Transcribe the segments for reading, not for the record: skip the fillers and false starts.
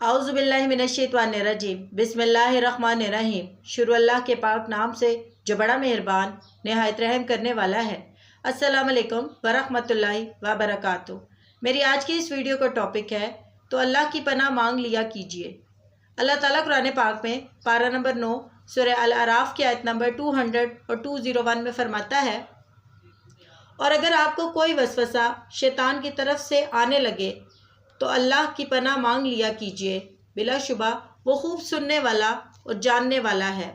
आउज़ुबिल्लाहि मिनश्शैतानिर्रजीम बिस्मिल्लाहिर्रहमानिर्रहीम। शुरू अल्लाह के पाक नाम से जो बड़ा मेहरबान निहायत रहम करने वाला है। अस्सलाम वालेकुम वरहमतुल्लाहि वबरकातुहू। मेरी आज की इस वीडियो का टॉपिक है तो अल्लाह की पनाह मांग लिया कीजिए। अल्लाह ताला कुरान पाक में पारा नंबर 9 सूरह अल अराफ की आयत नंबर 200 और 201 में फरमाता है, और अगर आपको कोई वसवसा शैतान की तरफ से आने लगे तो अल्लाह की पनाह मांग लिया कीजिए, बिलाशुबा वो खूब सुनने वाला और जानने वाला है।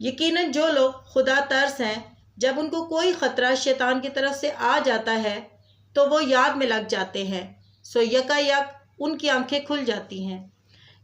यकीनन जो लोग खुदा तर्स हैं, जब उनको कोई ख़तरा शैतान की तरफ से आ जाता है तो वो याद में लग जाते हैं, सो यकायक उनकी आंखें खुल जाती हैं।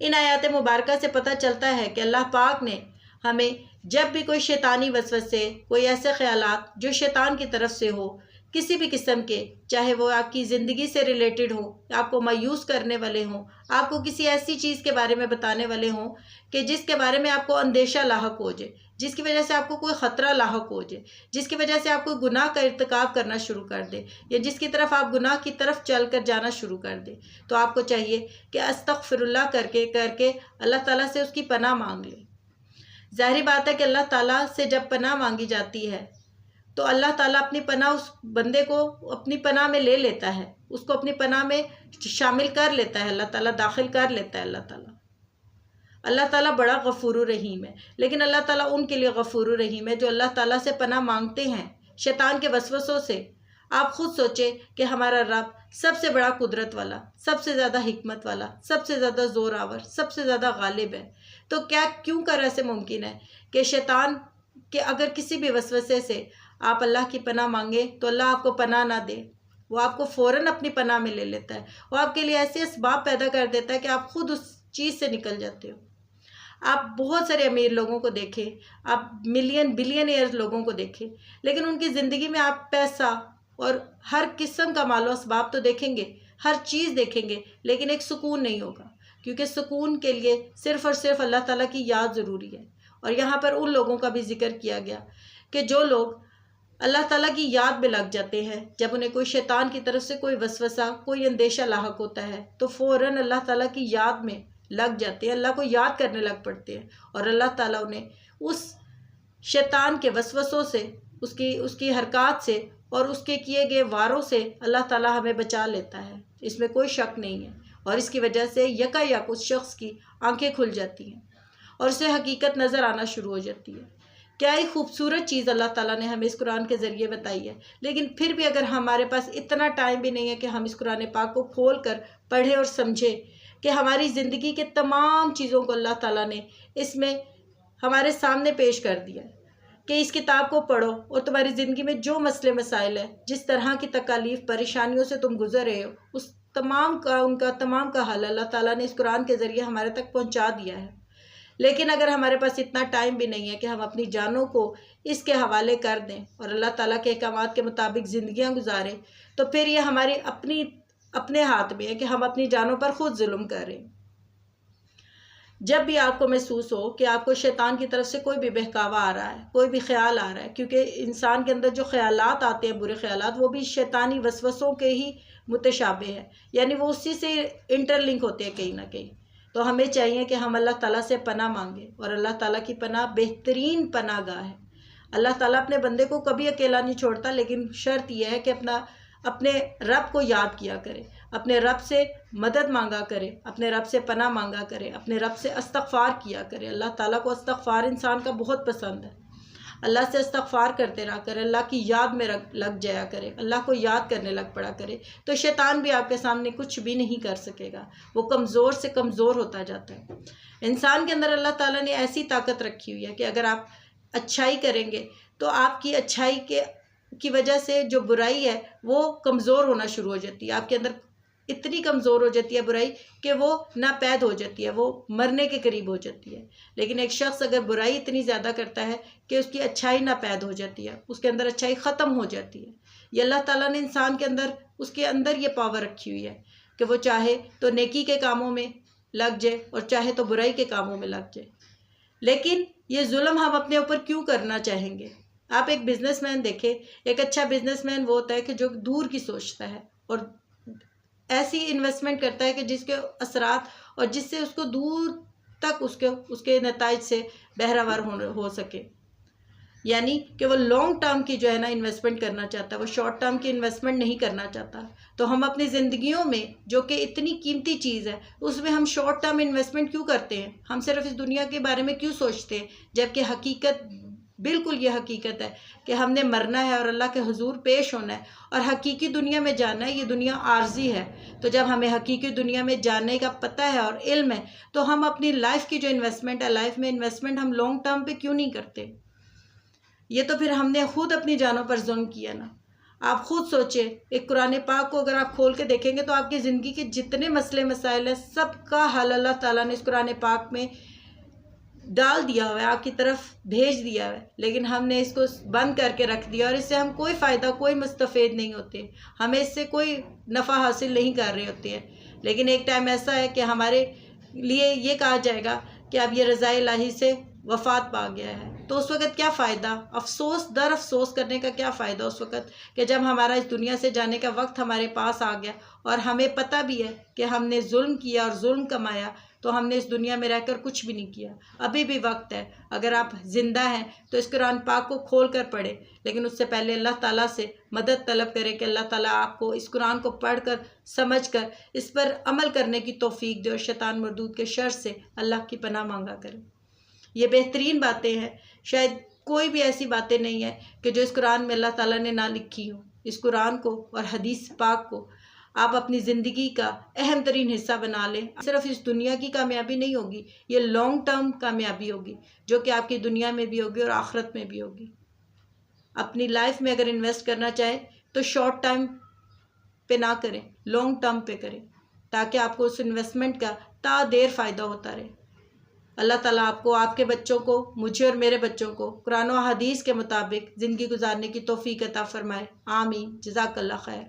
इन आयत मुबारका से पता चलता है कि अल्लाह पाक ने हमें जब भी कोई शैतानी वसवसे, कोई ऐसे ख्यालात जो शैतान की तरफ से हो, किसी भी किस्म के, चाहे वो आपकी ज़िंदगी से रिलेटेड हो, आपको मायूस करने वाले हों, आपको किसी ऐसी चीज़ के बारे में बताने वाले हों कि जिसके बारे में आपको अंदेशा लाहक हो जाए, जिसकी वजह से आपको कोई ख़तरा लाहक हो जाए, जिसकी वजह से आपको गुनाह का इर्तिकाब करना शुरू कर दे, या जिसकी तरफ आप गुनाह की तरफ चल कर जाना शुरू कर दे, तो आपको चाहिए कि अस्तग़फिरुल्लाह करके अल्लाह ताला से उसकी पनाह मांग ले। ज़ाहिर बात है कि अल्लाह ताला से जब पनाह मांगी जाती है तो अल्लाह ताला अपनी पनाह उस बंदे को अपनी पनाह में ले लेता है, उसको अपनी पनाह में शामिल कर लेता है, अल्लाह ताला दाखिल कर लेता है। अल्लाह ताला बड़ा गफूर रहीम है, लेकिन अल्लाह ताला उनके लिए गफूर रहीम है जो अल्लाह ताला से पनाह मांगते हैं शैतान के वसवसों से। आप खुद सोचें कि हमारा रब सबसे बड़ा कुदरत वाला, सबसे ज़्यादा हिकमत वाला, सबसे ज़्यादा ज़ोर आवर, सबसे ज़्यादा गालिब है, तो क्या क्यों कर ऐसे मुमकिन है कि शैतान के अगर किसी भी वसवसे से आप अल्लाह की पनाह मांगे तो अल्लाह आपको पनाह ना दे, वो आपको फ़ौरन अपनी पनाह में ले लेता है। वो आपके लिए ऐसे असबाब पैदा कर देता है कि आप खुद उस चीज़ से निकल जाते हो। आप बहुत सारे अमीर लोगों को देखें, आप मिलियन बिलियनियर लोगों को देखें, लेकिन उनकी ज़िंदगी में आप पैसा और हर किस्म का मालो असबाब तो देखेंगे, हर चीज़ देखेंगे, लेकिन एक सुकून नहीं होगा, क्योंकि सुकून के लिए सिर्फ़ और सिर्फ अल्लाह ताला की याद ज़रूरी है। और यहाँ पर उन लोगों का भी जिक्र किया गया कि जो लोग अल्लाह ताला की याद में लग जाते हैं, जब उन्हें कोई शैतान की तरफ से कोई वसवसा, कोई अंदेशा लाहक होता है तो फ़ौरन अल्लाह ताला की याद में लग जाते हैं, अल्लाह को याद करने लग पड़ते हैं, और अल्लाह ताला उन्हें उस शैतान के वसवसों से, उसकी हरकत से और उसके किए गए वारों से अल्लाह ताला हमें बचा लेता है। इसमें कोई शक नहीं है, और इसकी वजह से यकायक उस शख्स की आंखें खुल जाती हैं और उसे हकीकत नज़र आना शुरू हो जाती है। क्या ही खूबसूरत चीज़ अल्लाह ताला ने हमें इस कुरान के ज़रिए बताई है, लेकिन फिर भी अगर हमारे पास इतना टाइम भी नहीं है कि हम इस कुरान पाक को खोल कर पढ़ें और समझें कि हमारी ज़िंदगी के तमाम चीज़ों को अल्लाह ताला ने इसमें हमारे सामने पेश कर दिया है कि इस किताब को पढ़ो और तुम्हारी ज़िंदगी में जो मसले मसाइल है, जिस तरह की तकालीफ़ परेशानियों से तुम गुज़र रहे हो, उस तमाम का हल अल्लाह ताला ने इस कुरान के ज़रिए हमारे तक पहुँचा दिया है। लेकिन अगर हमारे पास इतना टाइम भी नहीं है कि हम अपनी जानों को इसके हवाले कर दें और अल्लाह ताला के अहकामात के मुताबिक ज़िंदगियां गुजारें, तो फिर ये हमारी अपने हाथ में है कि हम अपनी जानों पर ख़ुद जुल्म करें। जब भी आपको महसूस हो कि आपको शैतान की तरफ से कोई भी बहकावा आ रहा है, कोई भी ख्याल आ रहा है, क्योंकि इंसान के अंदर जो ख्यालात आते हैं, बुरे ख्यालात, वो भी शैतानी वसवसों के ही मुतशाबे हैं, यानी वो उसी से इंटरलिंक होते हैं कहीं ना कहीं। तो हमें चाहिए कि हम अल्लाह ताला से पनाह मांगें, और अल्लाह ताला की पनाह बेहतरीन पनाहगाह है। अल्लाह ताला अपने बंदे को कभी अकेला नहीं छोड़ता, लेकिन शर्त यह है कि अपने रब को याद किया करे, अपने रब से मदद मांगा करे, अपने रब से पनाह मांगा करे, अपने रब से इस्तग़फ़ार किया करे। अल्लाह ताला को इस्तग़फ़ार इंसान का बहुत पसंद है। अल्लाह से इस्तग़फ़ार करते रहा करे, अल्लाह की याद में लग जाया करे, अल्लाह को याद करने लग पड़ा करे, तो शैतान भी आपके सामने कुछ भी नहीं कर सकेगा। वो कमज़ोर से कमज़ोर होता जाता है। इंसान के अंदर अल्लाह ताला ने ऐसी ताकत रखी हुई है कि अगर आप अच्छाई करेंगे तो आपकी अच्छाई की वजह से जो बुराई है वो कमज़ोर होना शुरू हो जाती है। आपके अंदर इतनी कमज़ोर हो जाती है बुराई कि वो नापैद हो जाती है, वो मरने के करीब हो जाती है। लेकिन एक शख्स अगर बुराई इतनी ज़्यादा करता है कि उसकी अच्छाई नापैद हो जाती है, उसके अंदर अच्छाई ख़त्म हो जाती है। ये अल्लाह ताला ने इंसान के अंदर, उसके अंदर ये पावर रखी हुई है कि वो चाहे तो नेकी के कामों में लग जाए और चाहे तो बुराई के कामों में लग जाए। लेकिन ये जुल्म हम अपने ऊपर क्यों करना चाहेंगे? आप एक बिज़नेसमैन देखें, एक अच्छा बिज़नेसमैन वो होता है कि जो दूर की सोचता है और ایسی انویسٹمنٹ کرتا ہے کہ جس کے اثرات اور جس سے اس کو دور تک اس کے نتائج سے بہرہ ور ہو سکے، یعنی کہ وہ لانگ ٹرم کی جو ہے نا انویسٹمنٹ کرنا چاہتا ہے، وہ شارٹ ٹرم کی انویسٹمنٹ نہیں کرنا چاہتا۔ تو ہم اپنی زندگیوں میں جو کہ اتنی قیمتی چیز ہے اس میں ہم شارٹ ٹرم انویسٹمنٹ کیوں کرتے ہیں؟ ہم صرف اس دنیا کے بارے میں کیوں سوچتے ہیں، جبکہ حقیقت بالکل یہ حقیقت ہے کہ ہم نے مرنا ہے اور اللہ کے حضور پیش ہونا ہے اور حقیقی دنیا میں جانا ہے۔ یہ دنیا عارضی ہے، تو جب ہمیں حقیقی دنیا میں جاننے کا پتہ ہے اور علم ہے تو ہم اپنی لائف کی جو انویسٹمنٹ ہے، لائف میں انویسٹمنٹ ہم لانگ ٹرم پہ کیوں نہیں کرتے؟ یہ تو پھر ہم نے خود اپنی جانوں پر ظلم کیا نا۔ آپ خود سوچیں، ایک قرآن پاک کو اگر آپ کھول کے دیکھیں گے تو آپ کی زندگی کے جتنے مسئلے مسائل ہیں سب کا حل اللہ تعالیٰ نے اس قرآن پاک میں ڈال دیا ہوا ہے، آپ کی طرف بھیج دیا ہوا ہے، لیکن ہم نے اس کو بند کر کے رکھ دیا اور اس سے ہم کوئی فائدہ، کوئی مستفید نہیں ہوتے، ہمیں اس سے کوئی نفع حاصل نہیں کر رہے ہوتے ہیں۔ لیکن ایک ٹائم ایسا ہے کہ ہمارے لیے یہ کہا جائے گا کہ اب یہ رضا الہی سے وفات پا گیا ہے، تو اس وقت کیا فائدہ؟ افسوس در افسوس کرنے کا کیا فائدہ اس وقت کہ جب ہمارا اس دنیا سے جانے کا وقت ہمارے پاس آ گیا اور ہمیں پتہ بھی ہے کہ ہم نے ظلم کیا اور ظلم کمایا، تو ہم نے اس دنیا میں رہ کر کچھ بھی نہیں کیا۔ ابھی بھی وقت ہے، اگر آپ زندہ ہیں تو اس قرآن پاک کو کھول کر پڑھیں، لیکن اس سے پہلے اللہ تعالیٰ سے مدد طلب کرے کہ اللہ تعالیٰ آپ کو اس قرآن کو پڑھ کر، سمجھ کر اس پر عمل کرنے کی توفیق دے اور شیطان مردود کے شر سے اللہ کی پناہ مانگا کرے۔ یہ بہترین باتیں ہیں، شاید کوئی بھی ایسی باتیں نہیں ہے کہ جو اس قرآن میں اللہ تعالیٰ نے نہ لکھی ہو۔ اس قرآن کو اور حدیث پاک کو آپ اپنی زندگی کا اہم ترین حصہ بنا لیں۔ صرف اس دنیا کی کامیابی نہیں ہوگی، یہ لانگ ٹرم کامیابی ہوگی جو کہ آپ کی دنیا میں بھی ہوگی اور آخرت میں بھی ہوگی۔ اپنی لائف میں اگر انویسٹ کرنا چاہیں تو شارٹ ٹائم پہ نہ کریں، لانگ ٹرم پہ کریں، تاکہ آپ کو اس انویسٹمنٹ کا تا دیر فائدہ ہوتا رہے۔ اللہ تعالیٰ آپ کو، آپ کے بچوں کو، مجھے اور میرے بچوں کو قرآن و حدیث کے مطابق زندگی گزارنے کی توفیق عطا فرمائے۔ آمین۔ جزاک اللہ خیر۔